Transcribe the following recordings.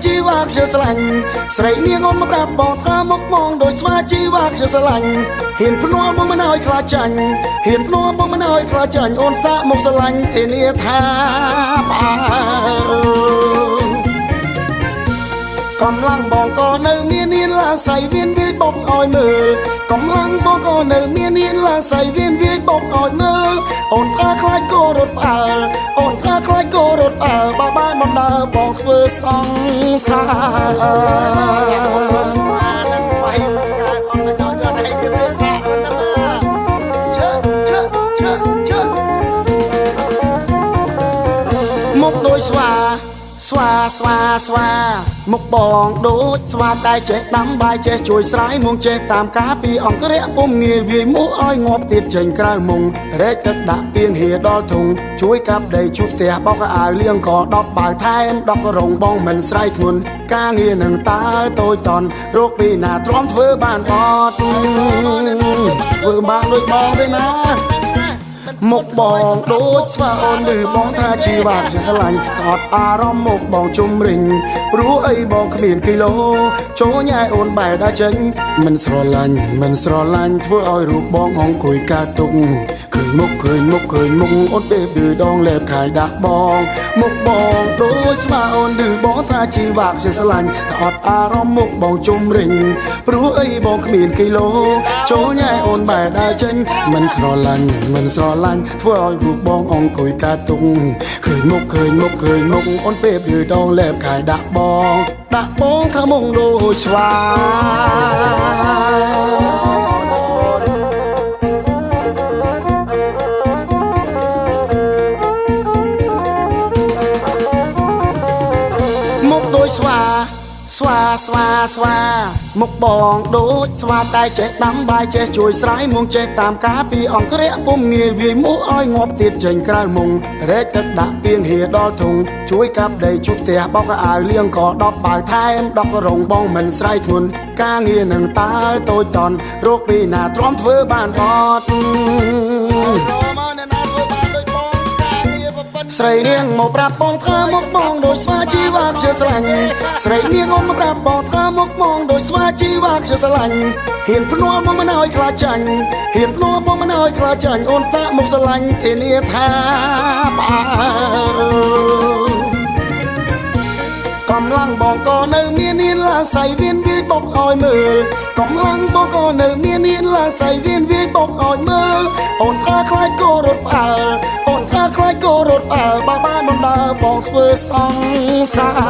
ជីវ៉ាខ្ជិលស្រឡាញ់ស្រីនាងអូនមកប្រាប់បងថាមកមងដោយស្វាជីវ៉ាខ្ជិលស្រឡាញ់ហ៊ានភ្នាល់បងមិនឲ្យខ្លាចចាញ់ហ៊ានភ្នាល់បងមិនឲ្យខ្លាចចាញ់អូនសាកមកស្រឡាញ់ធានាថាកំឡុងបងក៏នៅមាននាងឡើងសៃវៀនវាយបុកឲ្យមើលកំឡុងបងក៏នៅមាននាងឡើងសៃវៀនវាយបុកឲ្យមើលអូនថាខ្លាចគោរត់ផ្អើលអូនថាខ្លាចគោរត់ផ្អើលបើបានមកដើរបងធ្វើសង្សារមុខដូចស្វាមុខបងដូចស្វាតែចេះដាំបាយចេះជួយស្រ័យមុងចេះតាមការពីអង្គរៈពុំងាយវាយមុខឲ្យងាប់ទៀតចេញក្រៅមុងរែកទឹកដាក់ពីងហៀដល់ធុងជួយកាប់ដីជុះផ្ទះបោកអាវលៀងក៏ដប់បាវថែមដប់រងបងមិនស្រ័យធ្ងន់ការងារនឹងតើតូចតន់រកពីណាទ្រាំធ្វើបានអត់ធ្វើបានដូចបងទេណាមុខបងដូចស្វាអូនឬបងថាជីវ៉ាជាស្រឡាញ់អត់អារម្មណ៍មុខបងជុំរិញព្រោះអីបងគ្មានគីឡូចូលញ៉ែអូនបែរដល់ចេញមិនស្រឡាញ់ធ្វើឲ្យរូបបងអង្គុយកាទុកឃើញមុខអូនពេលឌឺដងលែបខាយដាក់បងមុខបងដូចស្វាអូនឬបងថាជីវ៉ាជាស្រឡាញ់តែអត់អារម្មណ៍មុខបងជុំរិញព្រោះអីបងគ្មានគីឡូចូលញ៉ែអូនបែរដល់ចេញមិនស្រឡាញ់ធ្វើឲ្យរូបបងអង្គុយកាទុកឃើញមុខអូនពេលឌឺដងលែបខាយដាក់បងថាមុងដូចស្វាមុខដូចស្វាមុខបងដូចស្វាតែចេះដាំបាយចេះជួយស្រ័យមុងចេះតាមការពីអង្គរៈពុំងាយវាយមុខឲ្យងាប់ទៀតចេញក្រៅមុងរែកទឹកដាក់ពីងហៀដល់ធុងជួយកាប់ដីជុះផ្ទះបោកអាវលៀងក៏ដប់បាវថែមដប់រងបងមិនស្រ័យធ្ងន់ការងារនឹងតើតូចតន់រកពីណាទ្រាំធ្វើបានអត់ស្រីនាងមកប្រាប់បងថាមកបងដោយស្វាជីវ៉ាខ្ជិលស្រឡាញ់ស្រីនាងអូនមកប្រាប់បងថាមកបងដោយស្វាជីវ៉ាខ្ជិលស្រឡាញ់ហ៊ានភ្នាល់បងមិនឲ្យខ្លាចចាញ់អូនសាកមកស្រឡាញ់ធានាថាកំឡុងបងក៏នៅមាននាងឡើងសៃវៀនវាយបុកឲ្យមើលកំឡុងបងក៏នៅមាននាងឡើងសៃវៀនវាយបុកឲ្យមើលអូនថាខ្លាចគោរត់ផ្អើលបើបានមកដើរបងធ្វើសង្សារ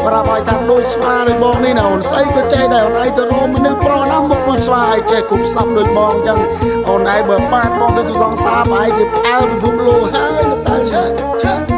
ប្រាប់ឲ្យថាដូចស្វាដូចបងនេះណាអូនស្អីក៏ចេះដែរអូនឯងទៅរកមនុស្សប្រុសណាមកដូចស្វាឲ្យចេះគុំសប់ដូចបងអញ្ចឹងអូនឯងបើបានបងទៅសង្សារបែរជាផ្អើលពិភពលោកហើយទៅ